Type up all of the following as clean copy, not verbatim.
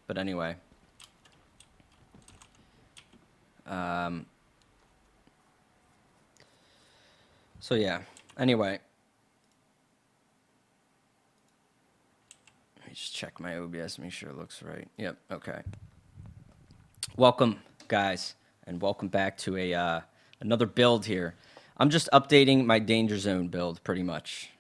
But anyway. So yeah, anyway. Let me just check my OBS, make sure it looks right. Yep, okay. Welcome, guys, and welcome back to another build here. I'm just updating my Dangerzone build, pretty much.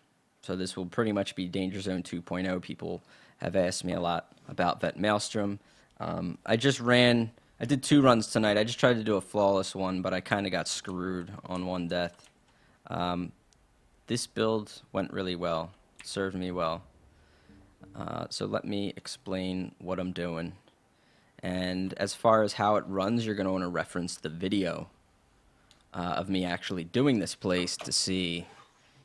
So this will pretty much be Dangerzone 2.0. People have asked me a lot about that Maelstrom. I did 2 runs tonight. I just tried to do a flawless one, but I kind of got screwed on one death. This build went really well, served me well. So let me explain what I'm doing. And as far as how it runs, you're going to want to reference the video of me actually doing this place to see,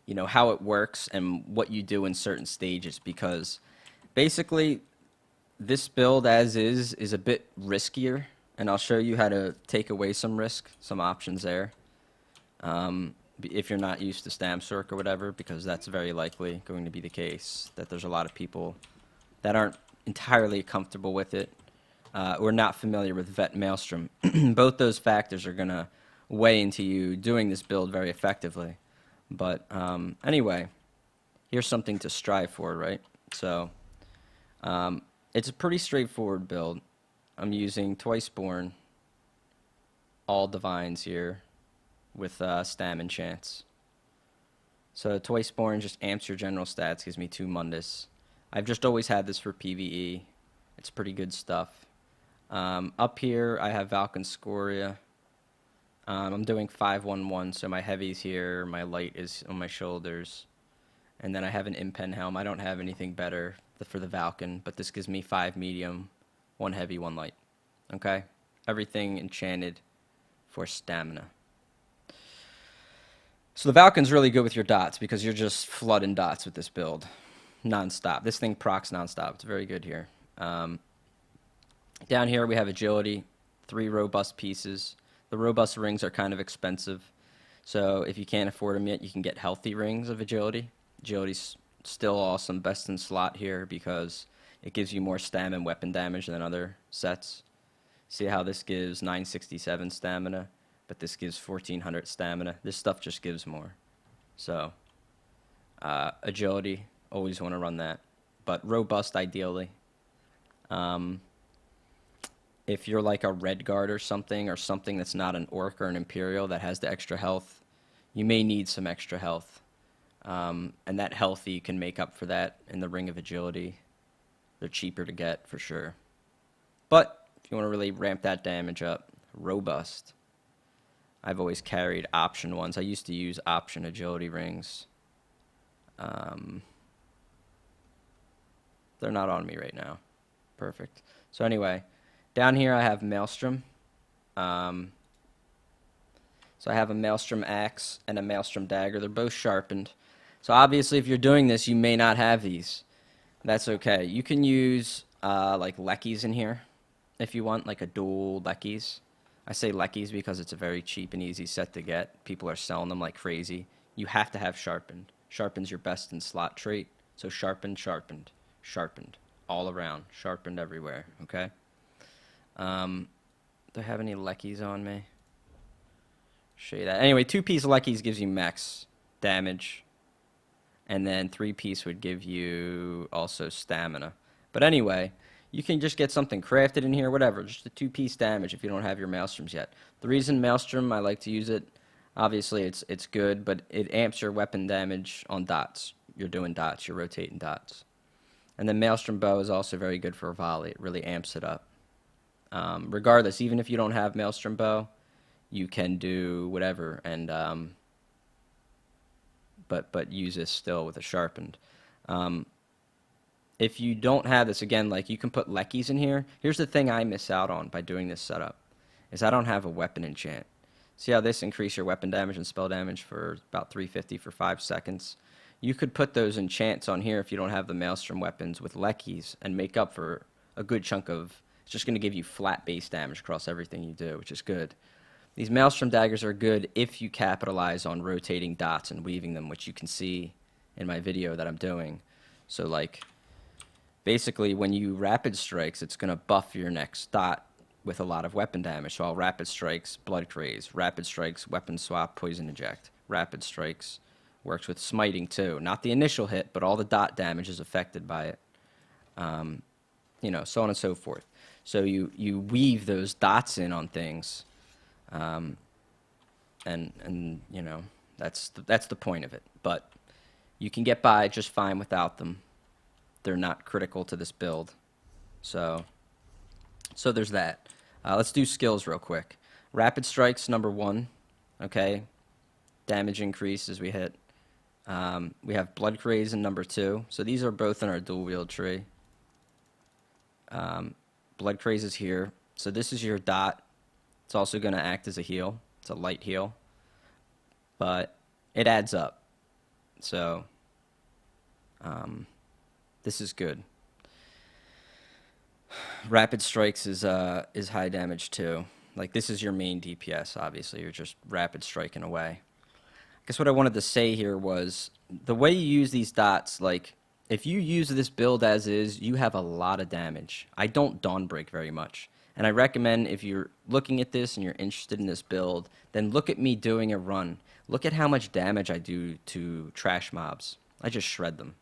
you know, how it works and what you do in certain stages. Because basically, this build as is a bit riskier, and I'll show you how to take away some risk, some options there. If you're not used to Stam Sorc or whatever, because that's very likely going to be the case, that there's a lot of people that aren't entirely comfortable with it. Or not familiar with Vet Maelstrom. Both those factors are going to weigh into you doing this build very effectively. But anyway, here's something to strive for, right? So it's a pretty straightforward build. I'm using Twiceborn, all Divines here, with Stam Enchants. So Twiceborn just amps your general stats, gives me 2 Mundus. I've just always had this for PvE. It's pretty good stuff. Up here, I have Valken Scoria. I'm doing 5-1-1, so my heavy's here, my light is on my shoulders. And then I have an Impen Helm. I don't have anything better for the Valken, but this gives me 5 medium, 1 heavy, 1 light. Okay? Everything enchanted for stamina. So the Valken's really good with your dots, because you're just flooding dots with this build. Non-stop. This thing procs non-stop. It's very good here. Down here we have agility, 3 robust pieces. The robust rings are kind of expensive, so if you can't afford them yet, you can get healthy rings of agility. Agility's still awesome, best in slot here, because it gives you more stam and weapon damage than other sets. See how this gives 967 stamina, but this gives 1400 stamina. This stuff just gives more. So agility, always want to run that, but robust ideally. If you're like a red guard or something that's not an orc or an imperial that has the extra health, you may need some extra health. And that healthy can make up for that in the ring of agility. They're cheaper to get for sure. But if you want to really ramp that damage up, robust. I've always carried option ones. I used to use option agility rings. They're not on me right now. Perfect. So anyway, down here I have Maelstrom. So I have a Maelstrom axe and a Maelstrom dagger. They're both sharpened. So obviously if you're doing this, you may not have these. That's okay. You can use like Leckies in here if you want, like a dual Leckies. I say Leckies because it's a very cheap and easy set to get. People are selling them like crazy. You have to have sharpened. Sharpened's your best in slot trait. So sharpened, sharpened, sharpened. All around. Sharpened everywhere. Okay? Do I have any Leckies on me? Show you that. Anyway, 2-piece Leckies gives you max damage. And then 3-piece would give you also stamina. But anyway, you can just get something crafted in here, whatever. Just a 2-piece damage if you don't have your Maelstroms yet. The reason Maelstrom, I like to use it, obviously it's good, but it amps your weapon damage on dots. You're doing dots, you're rotating dots. And then Maelstrom Bow is also very good for a volley. It really amps it up. Regardless, even if you don't have Maelstrom Bow, you can do whatever, and but use this still with a sharpened. If you don't have this, again, like you can put Leckies in here. Here's the thing I miss out on by doing this setup, is I don't have a weapon enchant. See how this increase your weapon damage and spell damage for about 350 for 5 seconds? You could put those enchants on here if you don't have the Maelstrom weapons with Leckies and make up for a good chunk of. It's just going to give you flat base damage across everything you do, which is good. These Maelstrom daggers are good if you capitalize on rotating dots and weaving them, which you can see in my video that I'm doing. So like, basically when you rapid strikes, it's going to buff your next dot with a lot of weapon damage. So I'll rapid strikes, blood craze, rapid strikes, weapon swap, poison inject. Rapid strikes works with smiting too. Not the initial hit, but all the dot damage is affected by it. You know, so on and so forth. So you weave those dots in on things, and you know, that's the point of it. But you can get by just fine without them. They're not critical to this build. So there's that. Let's do skills real quick. Rapid strikes, number 1. Okay. Damage increase as we hit. We have blood craze in number 2. So these are both in our dual wield tree. Blood craze is here. So this is your dot. It's also going to act as a heal. It's a light heal. But it adds up. So this is good. Rapid strikes is high damage too. Like this is your main DPS, obviously. You're just rapid striking away. I guess what I wanted to say here was the way you use these dots, like if you use this build as is, you have a lot of damage. I don't Dawnbreak very much. And I recommend if you're looking at this and you're interested in this build, then look at me doing a run. Look at how much damage I do to trash mobs. I just shred them.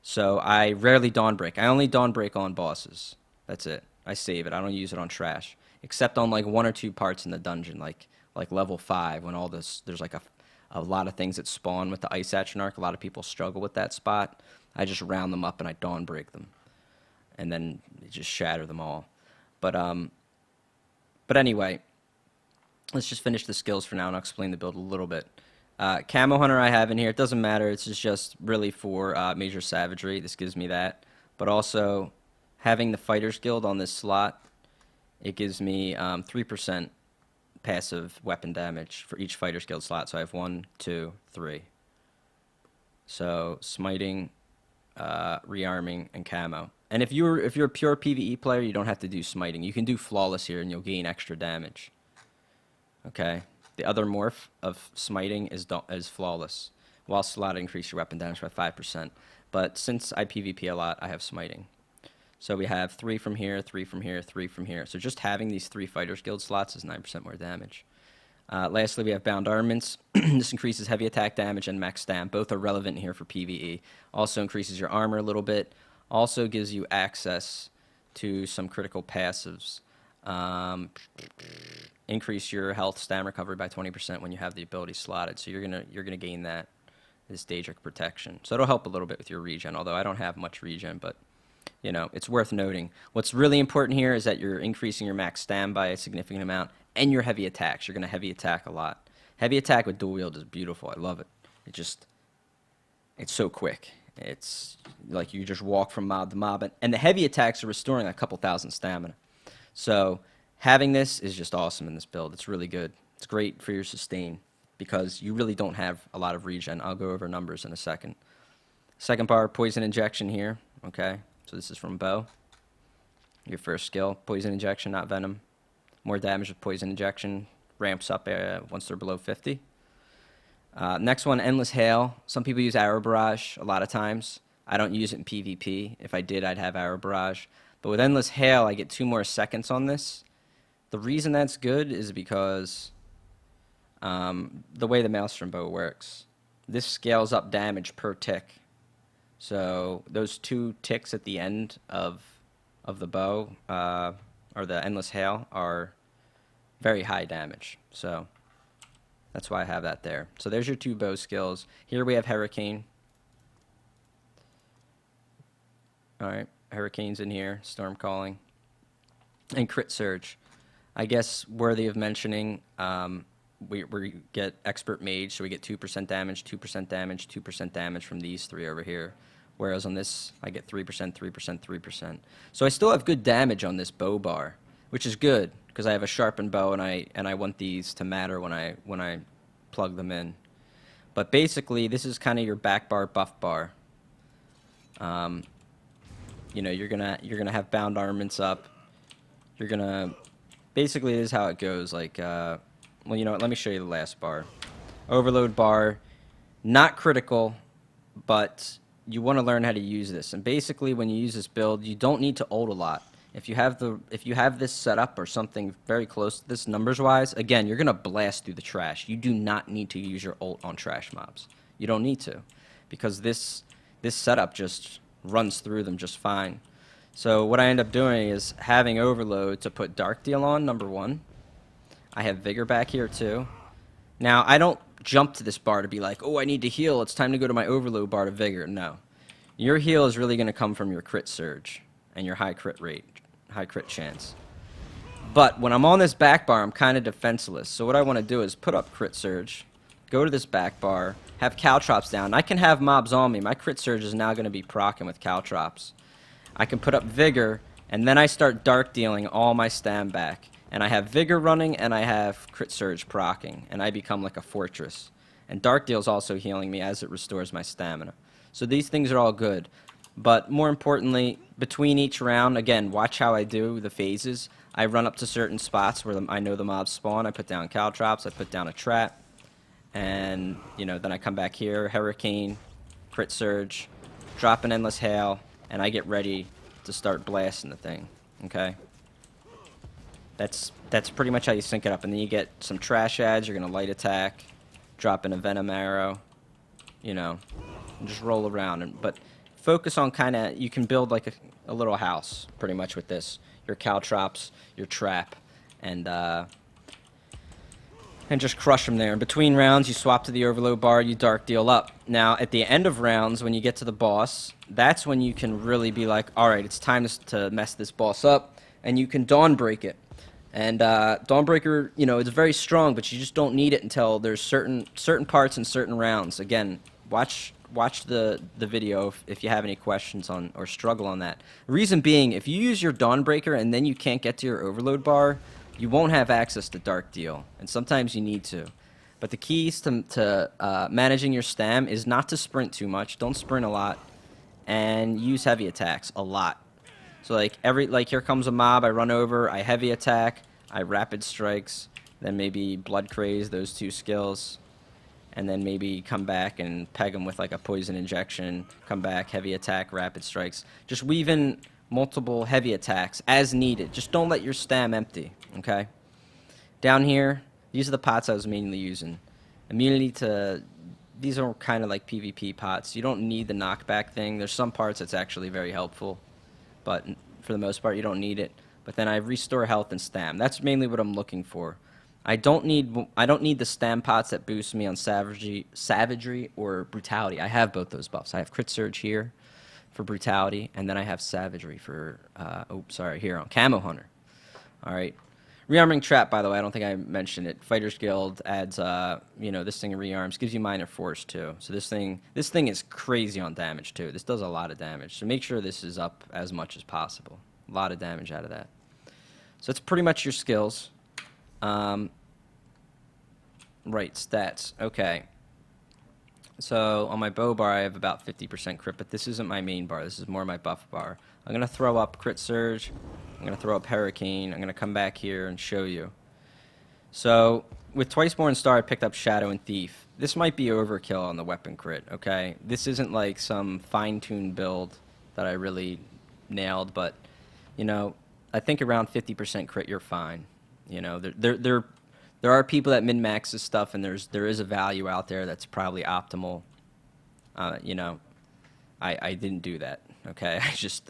So I rarely Dawnbreak. I only Dawnbreak on bosses. That's it. I save it. I don't use it on trash. Except on like 1 or 2 parts in the dungeon, like level 5, when all this, there's like a lot of things that spawn with the Ice Atronach. A lot of people struggle with that spot. I just round them up and I Dawnbreak them. And then just shatter them all. But anyway, let's just finish the skills for now and I'll explain the build a little bit. Camo Hunter I have in here. It doesn't matter. It's just really for Major Savagery. This gives me that. But also, having the Fighter's Guild on this slot, it gives me 3% passive weapon damage for each Fighter's Guild slot. So I have 1, 2, 3. So smiting, rearming, and camo. And if you're a pure PvE player, you don't have to do smiting. You can do flawless here, and you'll gain extra damage. Okay. The other morph of smiting is flawless, while slot increase your weapon damage by 5%. But since I PvP a lot, I have smiting. So we have 3 from here, 3 from here, 3 from here. So just having these 3 Fighters Guild slots is 9% more damage. Lastly, we have Bound Armaments. This increases heavy attack damage and max stam. Both are relevant here for PvE. Also increases your armor a little bit. Also gives you access to some critical passives. Increase your health stam recovery by 20% when you have the ability slotted. So you're gonna gain that as Daedric protection. So it'll help a little bit with your regen, although I don't have much regen, but you know, it's worth noting. What's really important here is that you're increasing your max stam by a significant amount and your heavy attacks. You're gonna heavy attack a lot. Heavy attack with dual wield is beautiful. I love it. It's so quick. It's like you just walk from mob to mob, and the heavy attacks are restoring a couple thousand stamina. So having this is just awesome in this build. It's really good. It's great for your sustain because you really don't have a lot of regen. I'll go over numbers in a second. Second bar, poison injection here. Okay, so this is from Bow. Your first skill, poison injection, not venom. More damage with poison injection. Ramps up once they're below 50. Next one, Endless Hail. Some people use Arrow Barrage a lot of times. I don't use it in PvP. If I did, I'd have Arrow Barrage. But with Endless Hail, I get 2 more seconds on this. The reason that's good is because the way the Maelstrom bow works. This scales up damage per tick. So those 2 ticks at the end of the bow, or the Endless Hail, are very high damage. So that's why I have that there. So there's your 2 bow skills. Here we have Hurricane. Alright, Hurricane's in here, Storm Calling. And Crit Surge. I guess worthy of mentioning, we get Expert Mage, so we get 2% damage, 2% damage, 2% damage from these 3 over here. Whereas on this, I get 3%, 3%, 3%. So I still have good damage on this bow bar, which is good, because I have a sharpened bow, and I want these to matter when I plug them in. But basically, this is kind of your back bar, buff bar. You know, you're gonna have bound armaments up. You're gonna basically, this is how it goes. Like, well, you know what? Let me show you the last bar. Overload bar, not critical, but you want to learn how to use this. And basically, when you use this build, you don't need to ult a lot. If you have this set up or something very close to this numbers-wise, again, you're gonna blast through the trash. You do not need to use your ult on trash mobs. You don't need to, because this setup just runs through them just fine. So what I end up doing is having overload to put dark deal on, number one. I have vigor back here too. Now I don't jump to this bar to be like, oh, I need to heal. It's time to go to my overload bar to vigor. No, your heal is really gonna come from your crit surge and your high crit rate. High crit chance. But when I'm on this back bar, I'm kind of defenseless. So what I want to do is put up crit surge, go to this back bar, have caltrops down. I can have mobs on me. My crit surge is now going to be proccing with caltrops. I can put up vigor, and then I start dark dealing all my stam back. And I have vigor running, and I have crit surge proccing, and I become like a fortress. And dark deal's also healing me as it restores my stamina. So these things are all good. But more importantly, between each round, again, watch how I do the phases. I run up to certain spots where I know the mobs spawn. I put down caltrops. I put down a trap. And, you know, then I come back here, hurricane, crit surge, drop an endless hail, and I get ready to start blasting the thing, okay? That's pretty much how you sync it up. And then you get some trash ads. You're going to light attack, drop in a venom arrow, you know, and just roll around. But focus on kind of, you can build like a little house pretty much with this. Your caltrops, your trap, and just crush them there. In between rounds, you swap to the overload bar, you dark deal up. Now, at the end of rounds, when you get to the boss, that's when you can really be like, all right, it's time to mess this boss up, and you can Dawnbreak it. And Dawnbreaker, you know, it's very strong, but you just don't need it until there's certain parts in certain rounds. Again, watch the video if you have any questions on or struggle on that. Reason being, if you use your Dawnbreaker and then you can't get to your overload bar, you won't have access to dark deal, and sometimes you need to. But the keys to managing your stam is not to sprint too much. Don't sprint a lot, and use heavy attacks a lot. So like here comes a mob, I run over, I heavy attack, I rapid strikes, then maybe blood craze, those two skills. And then maybe come back and peg them with like a poison injection, come back, heavy attack, rapid strikes. Just weave in multiple heavy attacks as needed. Just don't let your stam empty, okay? Down here, these are the pots I was mainly using. Immunity to, these are kind of like PvP pots. You don't need the knockback thing. There's some parts that's actually very helpful, but for the most part, you don't need it. But then I restore health and stam. That's mainly what I'm looking for. I don't need the stam pots that boost me on savagery or brutality. I have both those buffs. I have crit surge here for brutality, and then I have savagery for here on camo hunter. All right, rearming trap. By the way, I don't think I mentioned it. Fighters Guild adds this thing rearms, gives you minor force too. So this thing is crazy on damage too. This does a lot of damage. So make sure this is up as much as possible. A lot of damage out of that. So it's pretty much your skills. Right, stats. Okay. So on my bow bar, I have about 50% crit, but this isn't my main bar. This is more my buff bar. I'm going to throw up crit surge. I'm going to throw up hurricane. I'm going to come back here and show you. So with Twiceborn Star, I picked up Shadow and Thief. This might be overkill on the weapon crit, okay? This isn't like some fine-tuned build that I really nailed, but, you know, I think around 50% crit, you're fine. You know, there are people that min-max this stuff, and there is a value out there that's probably optimal. You know, I didn't do that, okay?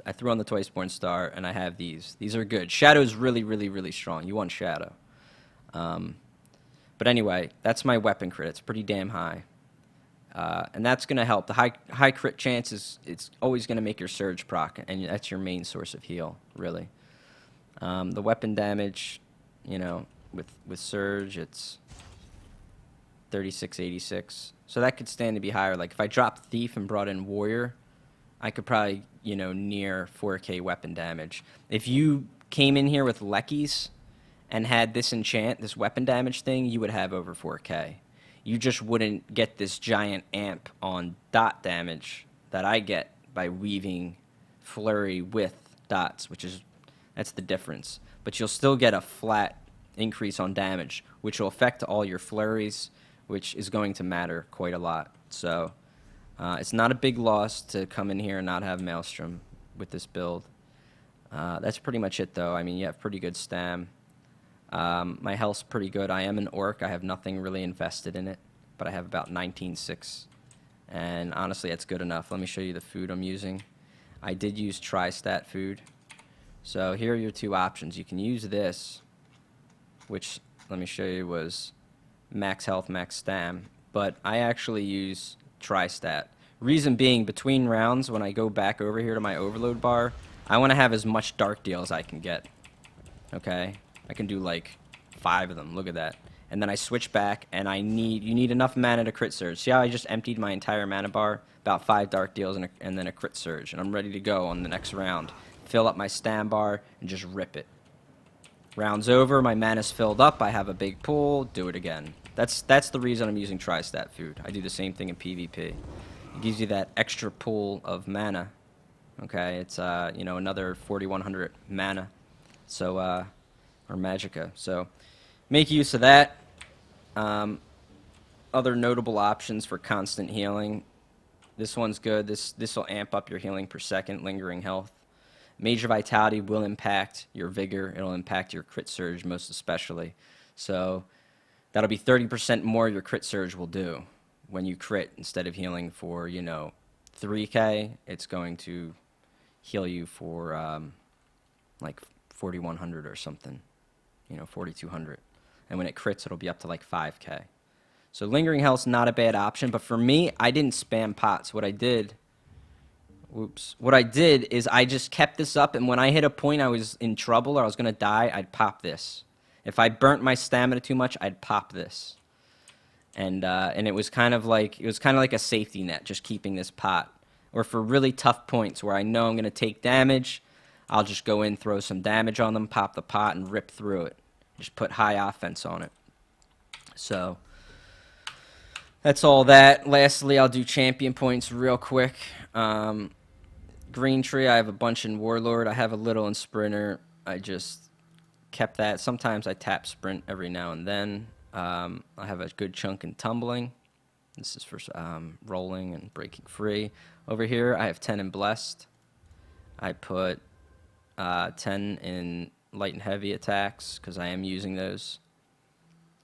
I threw on the Twiceborn Star, and I have these. These are good. Shadow's really, really, really strong. You want Shadow. But anyway, that's my weapon crit. It's pretty damn high. And that's going to help. The high crit chance it's always going to make your surge proc, and that's your main source of heal, really. The weapon damage, you know, with surge, it's 3686. So that could stand to be higher. Like if I dropped Thief and brought in Warrior, I could probably, you know, near 4K weapon damage. If you came in here with Leckies and had this enchant, this weapon damage thing, you would have over 4K. You just wouldn't get this giant amp on dot damage that I get by weaving Flurry with dots, that's the difference. But you'll still get a flat increase on damage, which will affect all your flurries, which is going to matter quite a lot. So It's not a big loss to come in here and not have Maelstrom with this build. That's pretty much it, though. I mean, you have pretty good stam. My health's pretty good. I am an orc. I have nothing really invested in it, but I have about 19.6. And honestly, that's good enough. Let me show you the food I'm using. I did use tri-stat food. So here are your two options. You can use this, which, let me show you, was max health, max stam. But I actually use tri-stat. Reason being, between rounds, when I go back over here to my overload bar, I want to have as much dark deal as I can get. Okay? I can do like 5 of them. Look at that. And then I switch back, and you need enough mana to crit surge. See how I just emptied my entire mana bar? About 5 dark deals and then a crit surge. And I'm ready to go on the next round. Fill up my stam bar and just rip it. Round's over, my mana's filled up, I have a big pool, do it again. That's the reason I'm using tri-stat food. I do the same thing in PvP. It gives you that extra pool of mana. Okay, it's you know, another 4100 mana. So or magicka. So make use of that. Other notable options for constant healing. This one's good. This will amp up your healing per second, lingering health. Major Vitality will impact your vigor. It'll impact your crit surge most especially. So that'll be 30% more your crit surge will do when you crit. Instead of healing for, you know, 3k, it's going to heal you for like 4100 or something, you know, 4200. And when it crits, it'll be up to like 5k. So lingering health's not a bad option, but for me, I didn't spam pots. What I did is I just kept this up, and when I hit a point I was in trouble or I was going to die, I'd pop this. If I burnt my stamina too much, I'd pop this. And it was kind of like a safety net, just keeping this pot. Or for really tough points where I know I'm going to take damage, I'll just go in, throw some damage on them, pop the pot, and rip through it. Just put high offense on it. So that's all that. Lastly, I'll do champion points real quick. Green tree, I have a bunch in Warlord. I have a little in Sprinter. I just kept that. Sometimes I tap Sprint every now and then. I have a good chunk in Tumbling. This is for rolling and breaking free. Over here, I have 10 in Blessed. I put 10 in light and heavy attacks because I am using those.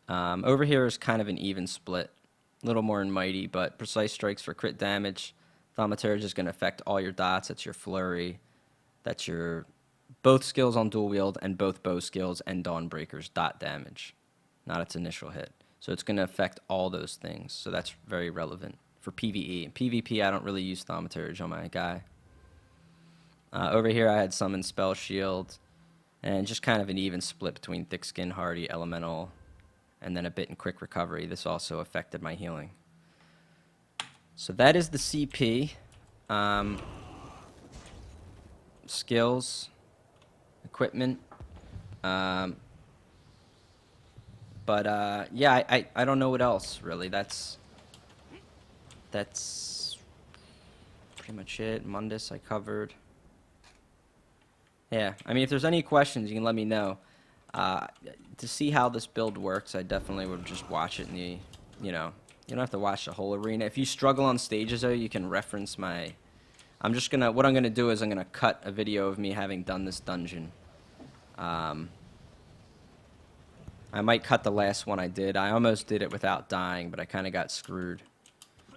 Over here is kind of an even split. A little more in Mighty, but Precise Strikes for crit damage. Thaumaturge is going to affect all your dots. That's your Flurry. That's your both skills on dual wield and both bow skills and Dawnbreaker's dot damage, not its initial hit. So it's going to affect all those things. So that's very relevant for PvE. In PvP, I don't really use Thaumaturge on my guy. Over here, I had some in Spell Shield, and just kind of an even split between Thick Skin, Hardy, Elemental, and then a bit in Quick Recovery. This also affected my healing. So that is the CP. Skills, equipment. Yeah, I don't know what else really. That's pretty much it. Mundus I covered. Yeah, I mean, if there's any questions, you can let me know. To see how this build works, I definitely would just watch it in the, you know, you don't have to watch the whole arena. If you struggle on stages, though, you can reference my... what I'm gonna do is I'm gonna cut a video of me having done this dungeon. I might cut the last one I did. I almost did it without dying, but I kind of got screwed.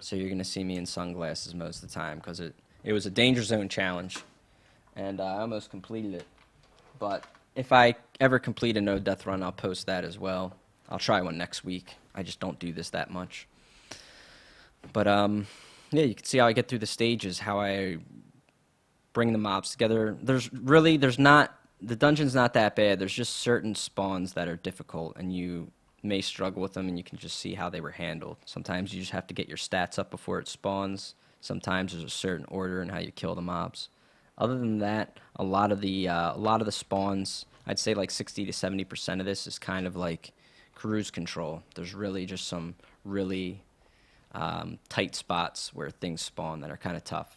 So you're gonna see me in sunglasses most of the time because it was a Dangerzone challenge, and I almost completed it. But if I ever complete a no-death run, I'll post that as well. I'll try one next week. I just don't do this that much. But yeah, you can see how I get through the stages, how I bring the mobs together. The dungeon's not that bad. There's just certain spawns that are difficult, and you may struggle with them, and you can just see how they were handled. Sometimes you just have to get your stats up before it spawns. Sometimes there's a certain order in how you kill the mobs. Other than that, a lot of the spawns, I'd say like 60 to 70% of this is kind of like cruise control. There's really just some really tight spots where things spawn that are kind of tough.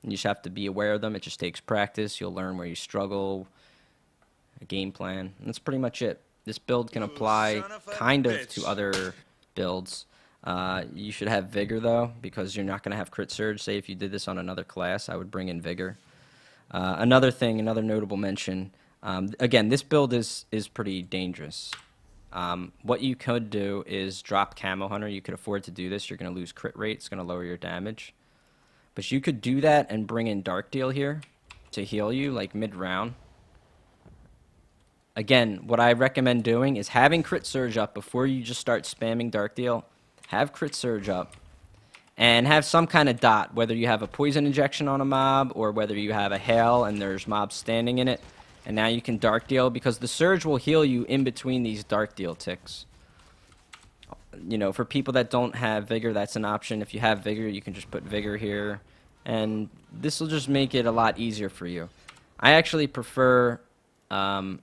And you just have to be aware of them. It just takes practice. You'll learn where you struggle, a game plan, and that's pretty much it. This build can apply kind of to other builds. You should have Vigor, though, because you're not going to have Crit Surge. Say if you did this on another class, I would bring in Vigor. Another thing, another notable mention, again, this build is pretty dangerous. What you could do is drop Camo Hunter. You could afford to do this. You're going to lose crit rate. It's going to lower your damage. But you could do that and bring in Dark Deal here to heal you, like mid-round. Again, what I recommend doing is having Crit Surge up before you just start spamming Dark Deal. Have Crit Surge up. And have some kind of dot, whether you have a poison injection on a mob or whether you have a hail and there's mobs standing in it. And now you can Dark Deal, because the Surge will heal you in between these Dark Deal ticks. You know, for people that don't have Vigor, that's an option. If you have Vigor, you can just put Vigor here. And this will just make it a lot easier for you. I actually prefer... in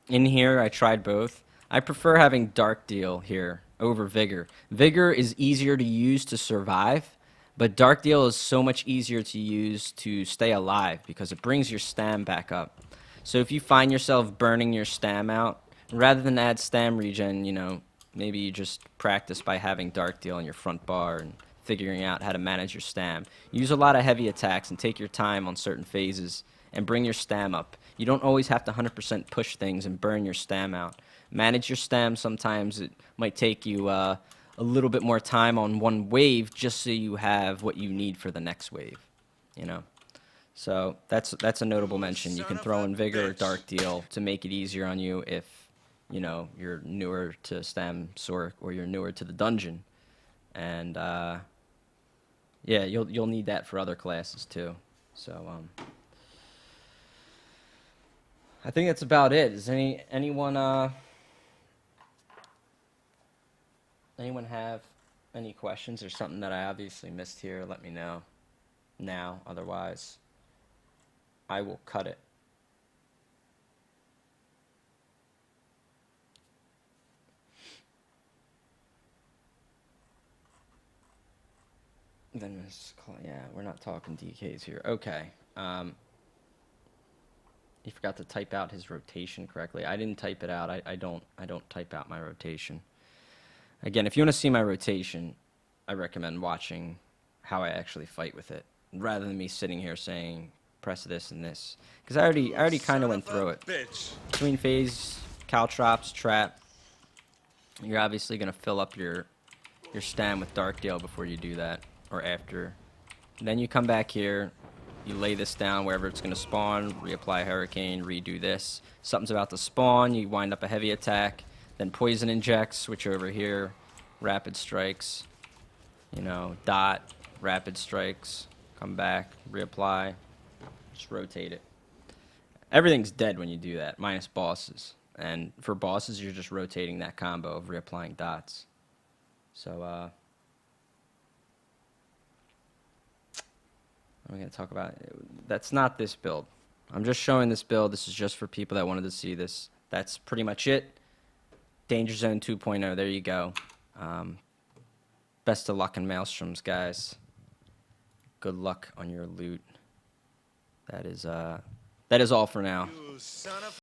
here, I tried both. I prefer having Dark Deal here over Vigor. Vigor is easier to use to survive, but Dark Deal is so much easier to use to stay alive because it brings your stam back up. So if you find yourself burning your stam out, rather than add stam regen, you know, maybe you just practice by having Dark Deal in your front bar and figuring out how to manage your stam. Use a lot of heavy attacks and take your time on certain phases and bring your stam up. You don't always have to 100% push things and burn your stam out. Manage your stam. Sometimes it might take you a little bit more time on one wave just so you have what you need for the next wave, you know. So that's a notable mention. You can throw in Vigor or Dark Deal to make it easier on you if, you know, you're newer to Stam Sorc or you're newer to the dungeon. And yeah, you'll need that for other classes too. So I think that's about it. Does anyone have any questions or something that I obviously missed here? Let me know now. Otherwise, I will cut it. Then yeah, we're not talking DKs here. Okay. He forgot to type out his rotation correctly. I didn't type it out. I don't type out my rotation. Again, if you want to see my rotation, I recommend watching how I actually fight with it, rather than me sitting here saying press this and this, because I already kind of went through it. Between phase, caltrops, trap, you're obviously gonna fill up your stam with Dark Deal before you do that, or after. And then you come back here. You lay this down wherever it's going to spawn, reapply Hurricane, redo this. Something's about to spawn, you wind up a heavy attack, then Poison Injects, switch over here, Rapid Strikes, you know, dot, Rapid Strikes, come back, reapply, just rotate it. Everything's dead when you do that, minus bosses. And for bosses, you're just rotating that combo of reapplying dots. So, I'm going to talk about that's not this build. I'm just showing this build. This is just for people that wanted to see this. That's pretty much it. Dangerzone 2.0. There you go. Best of luck in Maelstroms, guys. Good luck on your loot. That is all for now.